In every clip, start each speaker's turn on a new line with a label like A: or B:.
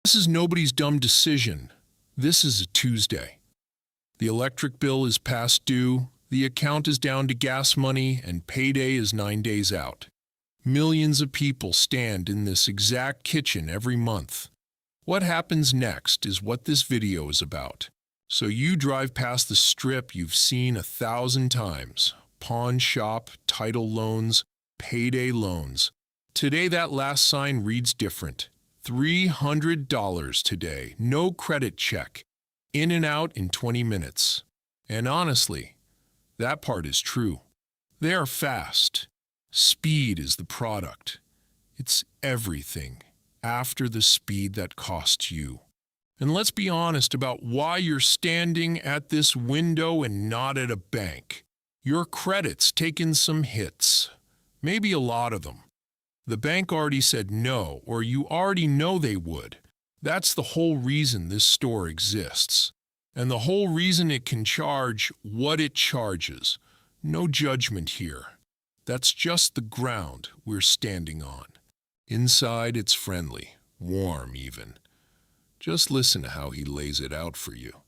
A: This is nobody's dumb decision. This is a Tuesday. The electric bill is past due, the account is down to gas money, and payday is 9 days out. Millions of people stand in this exact kitchen every month. What happens next is what this video is about. So you drive past the strip you've seen 1,000 times. Pawn shop, title loans, payday loans. Today that last sign reads different. $300 today, no credit check. In and out in 20 minutes. And honestly, that part is true. They are fast. Speed is the product. It's everything after the speed that costs you. And let's be honest about why you're standing at this window and not at a bank. Your credit's taken some hits, maybe a lot of them. The bank already said no, or you already know they would. That's the whole reason this store exists. And the whole reason it can charge what it charges. No judgment here. That's just the ground we're standing on. Inside, it's friendly, warm even. Just listen to how he lays it out for you.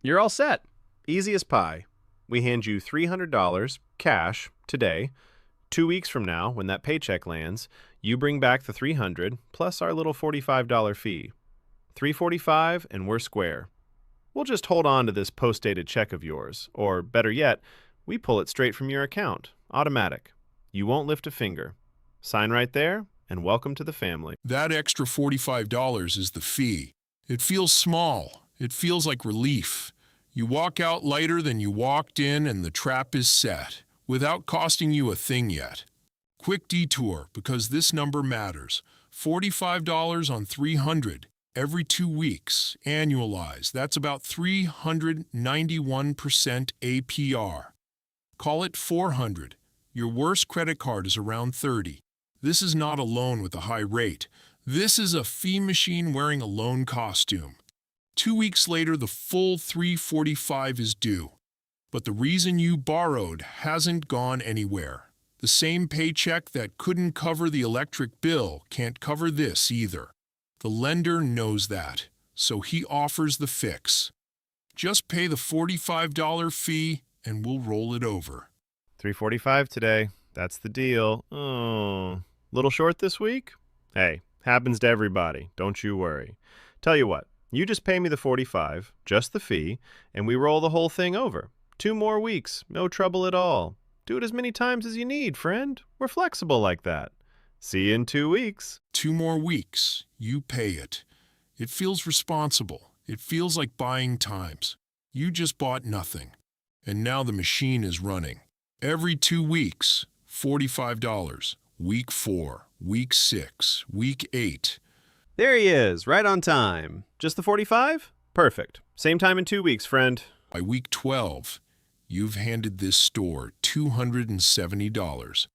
B: You're all set. Easy as pie. We hand you $300 cash today. 2 weeks from now, when that paycheck lands, you bring back the $300 plus our little $45 fee. $345 and we're square. We'll just hold on to this post-dated check of yours, or better yet, we pull it straight from your account, automatic. You won't lift a finger. Sign right there, and welcome to the family.
A: That extra $45 is the fee. It feels small. It feels like relief. You walk out lighter than you walked in, and the trap is set, without costing you a thing yet. Quick detour, because this number matters. $45 on $300. Every 2 weeks, annualized, that's about 391% APR. Call it 400. Your worst credit card is around 30. This is not a loan with a high rate. This is a fee machine wearing a loan costume. 2 weeks later, the full $345 is due. But the reason you borrowed hasn't gone anywhere. The same paycheck that couldn't cover the electric bill can't cover this either. The lender knows that, so he offers the fix. Just pay the $45 fee and we'll roll it over.
B: $345 today. That's the deal. Oh, little short this week? Hey, happens to everybody. Don't you worry. Tell you what, you just pay me the $45, just the fee, and we roll the whole thing over. 2 more weeks, no trouble at all. Do it as many times as you need, friend. We're flexible like that. See you in 2 weeks.
A: 2 more weeks. You pay it. It feels responsible. It feels like buying times. You just bought nothing. And now the machine is running. Every 2 weeks, $45. Week 4, week 6, week 8.
B: There he is, right on time. Just the 45? Perfect. Same time in 2 weeks, friend.
A: By week 12, you've handed this store $270.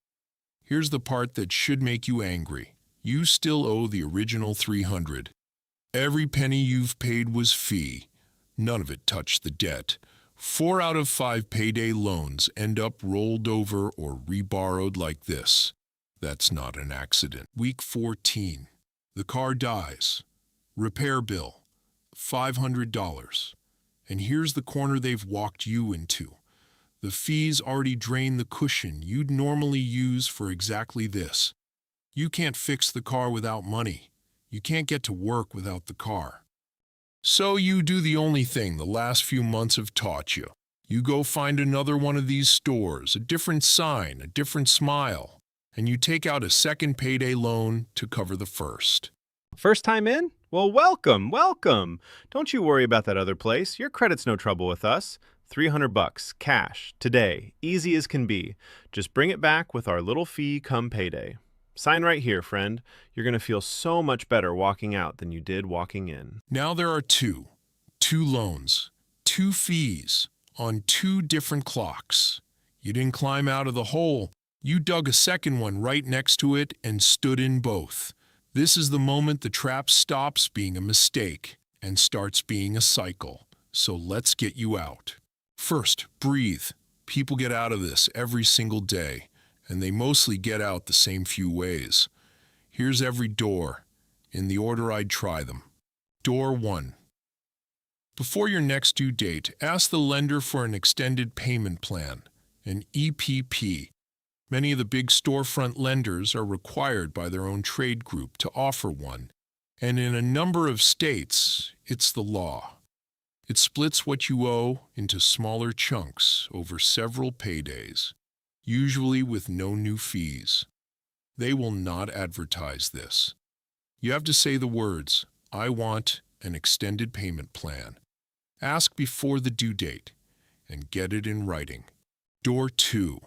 A: Here's the part that should make you angry. You still owe the original $300. Every penny you've paid was fee. None of it touched the debt. 4 out of 5 payday loans end up rolled over or reborrowed like this. That's not an accident. Week 14. The car dies. Repair bill, $500. And here's the corner they've walked you into. The fees already drain the cushion you'd normally use for exactly this. You can't fix the car without money. You can't get to work without the car. So you do the only thing the last few months have taught you. You go find another one of these stores, a different sign, a different smile, and you take out a second payday loan to cover the first.
B: First time in? Well, welcome, welcome. Don't you worry about that other place. Your credit's no trouble with us. $300 cash today, easy as can be. Just bring it back with our little fee come payday. Sign right here, friend. You're going to feel so much better walking out than you did walking in.
A: Now there are two loans, 2 fees on 2 different clocks. You didn't climb out of the hole. You dug a second one right next to it and stood in both. This is the moment the trap stops being a mistake and starts being a cycle. So let's get you out. First, breathe. People get out of this every single day, and they mostly get out the same few ways. Here's every door, in the order I'd try them. Door 1. Before your next due date, ask the lender for an extended payment plan, an EPP. Many of the big storefront lenders are required by their own trade group to offer one, and in a number of states, it's the law. It splits what you owe into smaller chunks over several paydays, usually with no new fees. They will not advertise this. You have to say the words, "I want an extended payment plan." Ask before the due date and get it in writing. Door 2.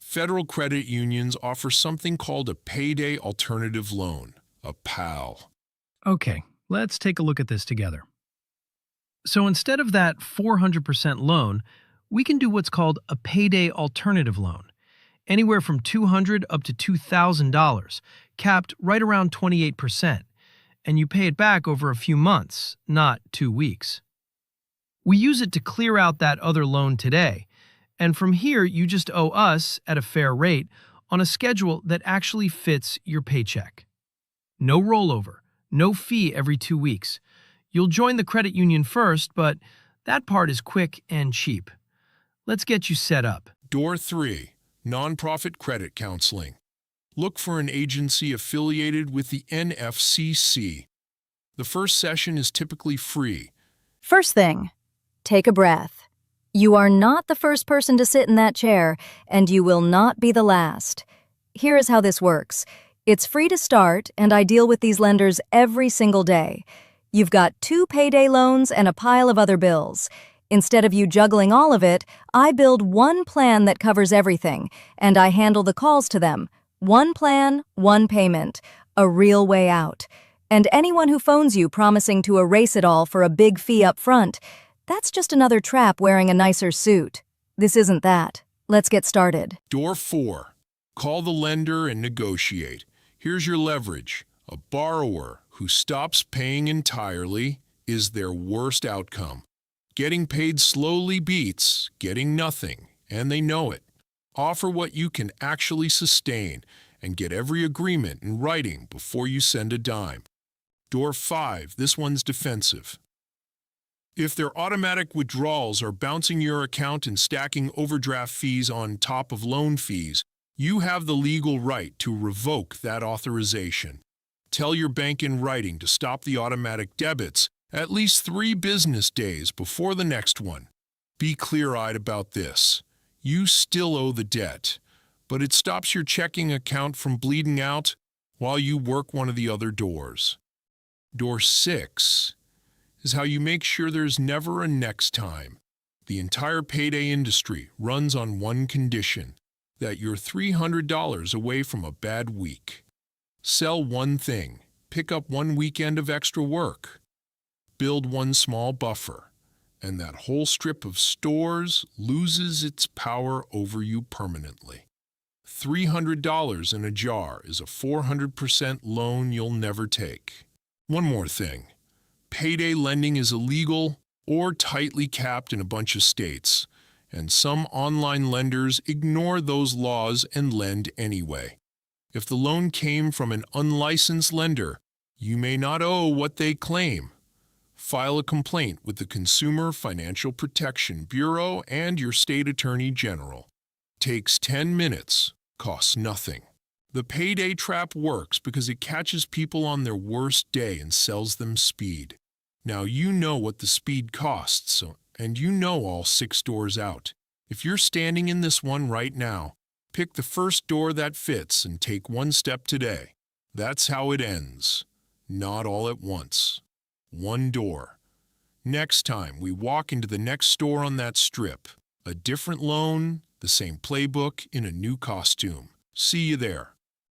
A: Federal credit unions offer something called a Payday Alternative Loan, a PAL.
C: Okay, let's take a look at this together. So instead of that 400% loan, we can do what's called a Payday Alternative Loan, anywhere from $200 up to $2,000, capped right around 28%, and you pay it back over a few months, not 2 weeks. We use it to clear out that other loan today, and from here you just owe us at a fair rate on a schedule that actually fits your paycheck. No rollover, no fee every 2 weeks. You'll join the credit union first, but that part is quick and cheap. Let's get you set up.
A: Door 3. Nonprofit credit counseling. Look for an agency affiliated with the NFCC. The first session is typically free.
D: First thing, take a breath. You are not the first person to sit in that chair, and you will not be the last. Here is how this works. It's free to start, and I deal with these lenders every single day. You've got 2 payday loans and a pile of other bills. Instead of you juggling all of it, I build one plan that covers everything, and I handle the calls to them. One plan, one payment. A real way out. And anyone who phones you promising to erase it all for a big fee up front, that's just another trap wearing a nicer suit. This isn't that. Let's get started.
A: Door 4. Call the lender and negotiate. Here's your leverage. A borrower who stops paying entirely is their worst outcome. Getting paid slowly beats getting nothing, and they know it. Offer what you can actually sustain and get every agreement in writing before you send a dime. Door 5. This one's defensive. If their automatic withdrawals are bouncing your account and stacking overdraft fees on top of loan fees, you have the legal right to revoke that authorization. Tell your bank in writing to stop the automatic debits at least 3 business days before the next one. Be clear-eyed about this. You still owe the debt, but it stops your checking account from bleeding out while you work one of the other doors. Door 6 is how you make sure there's never a next time. The entire payday industry runs on one condition, that you're $300 away from a bad week. Sell one thing, pick up one weekend of extra work, build one small buffer, and that whole strip of stores loses its power over you permanently. $300 in a jar is a 400% loan you'll never take. One more thing. Payday lending is illegal or tightly capped in a bunch of states, and some online lenders ignore those laws and lend anyway. If the loan came from an unlicensed lender, you may not owe what they claim. File a complaint with the Consumer Financial Protection Bureau and your state attorney general. Takes 10 minutes, costs nothing. The payday trap works because it catches people on their worst day and sells them speed. Now you know what the speed costs, and you know all 6 doors out. If you're standing in this one right now, pick the first door that fits and take one step today. That's how it ends. Not all at once. One door. Next time we walk into the next store on that strip, a different loan, the same playbook in a new costume. See you there.